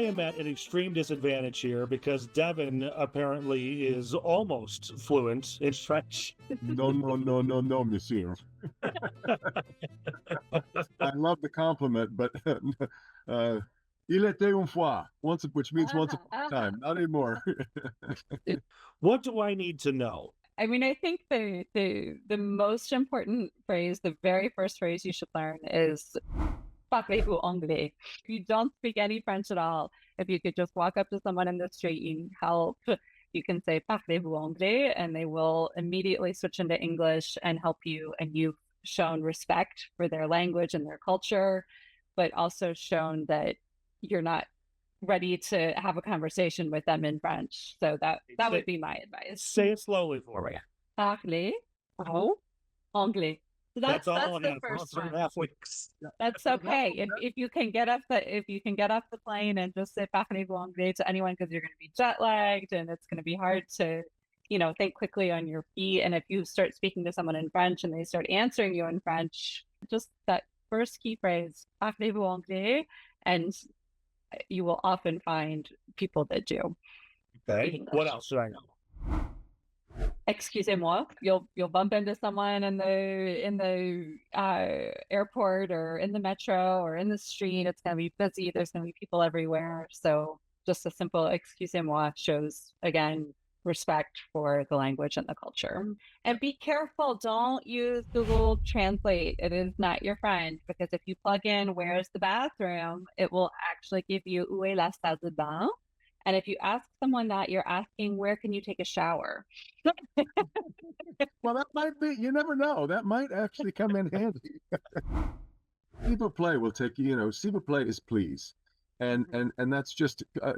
am at an extreme disadvantage here because Devin apparently is almost fluent in French. No, no, no, no, no, monsieur. I love the compliment, but il était une fois, once, which means once upon a time, not anymore. What do I need to know? I mean, I think the most important phrase, the very first phrase you should learn is parlez-vous anglais? If you don't speak any French at all, if you could just walk up to someone in the street and help, you can say parlez-vous anglais, and they will immediately switch into English and help you. And you've shown respect for their language and their culture, but also shown that you're not ready to have a conversation with them in French. So that would be my advice. Say it slowly for me. Parlez anglais. So that's the first one. That's okay. If you can get off the plane and just say parlez-vous anglais to anyone, because you're going to be jet lagged and it's going to be hard to, think quickly on your feet. And if you start speaking to someone in French and they start answering you in French, just that first key phrase, parlez-vous anglais, and you will often find people that do. Okay. What else should I know? Excusez-moi. You'll bump into someone in the airport or in the metro or in the street. It's going to be busy. There's going to be people everywhere. So just a simple excusez-moi shows, again, respect for the language and the culture. And be careful. Don't use Google Translate. It is not your friend, because if you plug in "where's the bathroom," it will actually give you "où est la salle de bain." And if you ask someone that, you're asking, where can you take a shower? Well, that might be, you never know. That might actually come in handy. S'il vous plaît will take, s'il vous plaît is please. And that's just, a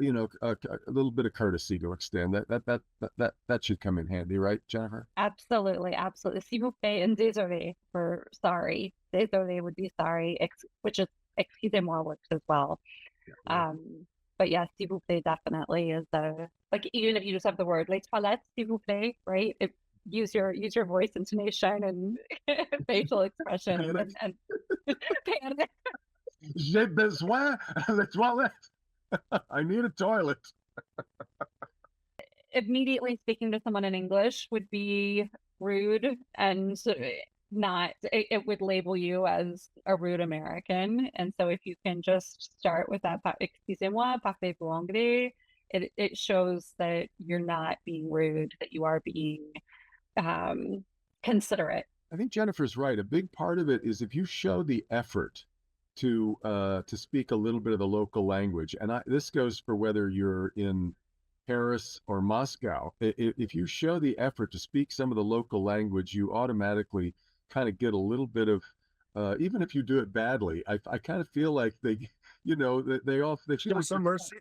little bit of courtesy to extend. That should come in handy, right, Jennifer? Absolutely. Absolutely. S'il vous plaît and désolé for sorry. Désolé would be sorry, which is excusez-moi works as well. Yeah. But yeah, s'il vous plaît definitely is like, even if you just have the word les toilettes, s'il vous plaît, right? Use your voice intonation and facial expression and panic. J'ai besoin de toilette. I need a toilet. Immediately speaking to someone in English would be rude, and it would label you as a rude American. And so if you can just start with that, excusez-moi, parlez-vous anglais, it shows that you're not being rude, that you are being considerate. I think Jennifer's right. A big part of it is if you show the effort to speak a little bit of the local language, and this goes for whether you're in Paris or Moscow. If you show the effort to speak some of the local language, you automatically kind of get a little bit of, even if you do it badly, I kind of feel like they show some mercy.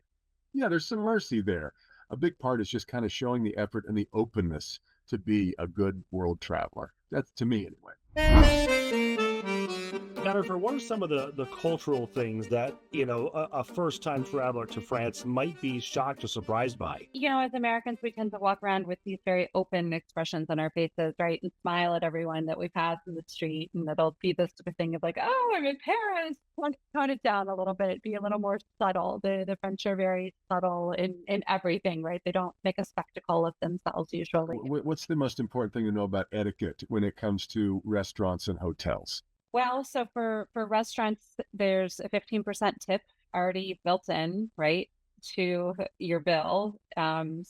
Yeah, there's some mercy there. A big part is just kind of showing the effort and the openness to be a good world traveler. That's, to me anyway. Jennifer, what are some of the cultural things that, a first-time traveler to France might be shocked or surprised by? As Americans, we tend to walk around with these very open expressions on our faces, right? And smile at everyone that we pass in the street. And it'll be this sort of thing of like, oh, I'm in Paris. Tone it down a little bit. Be a little more subtle. The French are very subtle in everything, right? They don't make a spectacle of themselves usually. What's the most important thing to know about etiquette when it comes to restaurants and hotels? Well, so for restaurants, there's a 15% tip already built in, right, to your bill. And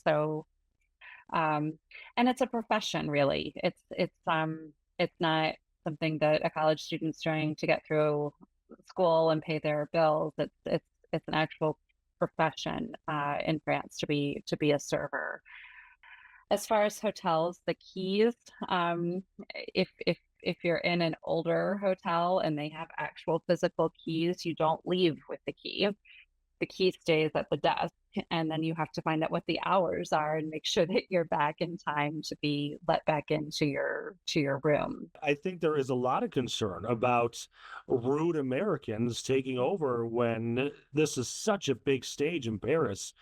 it's a profession, really. It's not something that a college student's trying to get through school and pay their bills. It's an actual profession in France to be a server. As far as hotels, the keys, if you're in an older hotel and they have actual physical keys, you don't leave with the key. The key stays at the desk, and then you have to find out what the hours are and make sure that you're back in time to be let back into your room. I think there is a lot of concern about rude Americans taking over when this is such a big stage in Paris.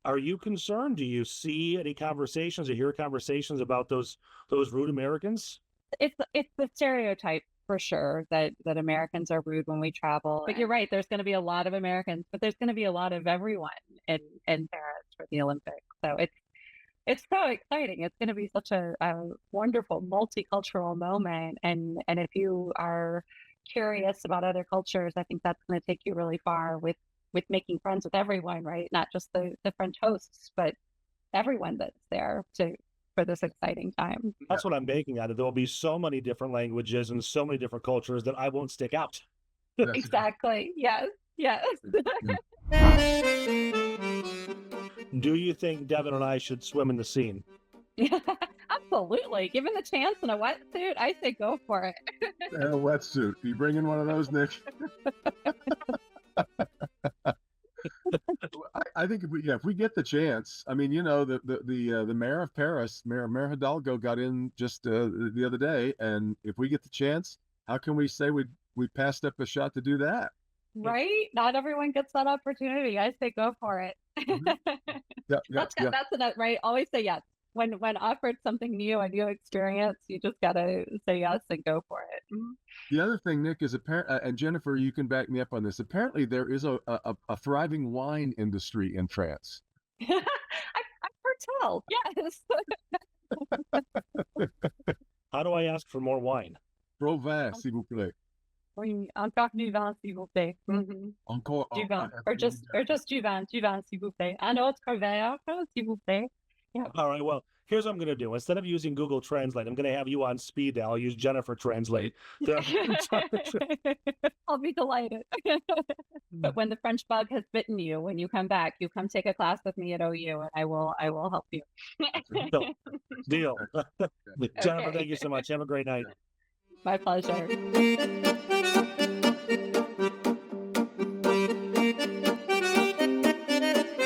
Are you concerned? Do you see any conversations or hear conversations about those rude Americans? It's the stereotype for sure that Americans are rude when we travel. But you're right, there's going to be a lot of Americans, but there's going to be a lot of everyone in Paris for the Olympics. So it's so exciting. It's going to be such a wonderful multicultural moment. And if you are curious about other cultures, I think that's going to take you really far with making friends with everyone, right? Not just the French hosts, but everyone that's there for this exciting time. That's what I'm making out of. There will be so many different languages and so many different cultures that I won't stick out. That's Exactly. Yes. Yes. Do you think Devin and I should swim in the scene? Yeah, absolutely. Given the chance in a wetsuit, I say go for it. and a wetsuit. You bringing one of those, Nick? I think if we get the chance, I mean, you know, the mayor of Paris, Mayor Hidalgo, got in just the other day, and if we get the chance, how can we say we passed up a shot to do that? Right? Not everyone gets that opportunity. I say go for it. Yeah, That's enough, right? Always say yes. When offered something new, a new experience, you just gotta say yes and go for it. The other thing, Nick, is and Jennifer, you can back me up on this. Apparently, there is a thriving wine industry in France. I've heard tell. Yes. How do I ask for more wine? Pro vin, s'il vous plaît. Oui, encore du vin, s'il vous plaît. Encore Du vin, or just du vin, s'il vous plaît. Un autre verre, s'il vous plaît. Yeah. All right, well, here's what I'm going to do. Instead of using Google Translate, I'm going to have you on speed dial. I'll use Jennifer Translate. I'll be delighted. But when the French bug has bitten you, when you come back, you come take a class with me at OU, and I will help you. Deal. Jennifer, Okay. thank you so much. Have a great night. My pleasure.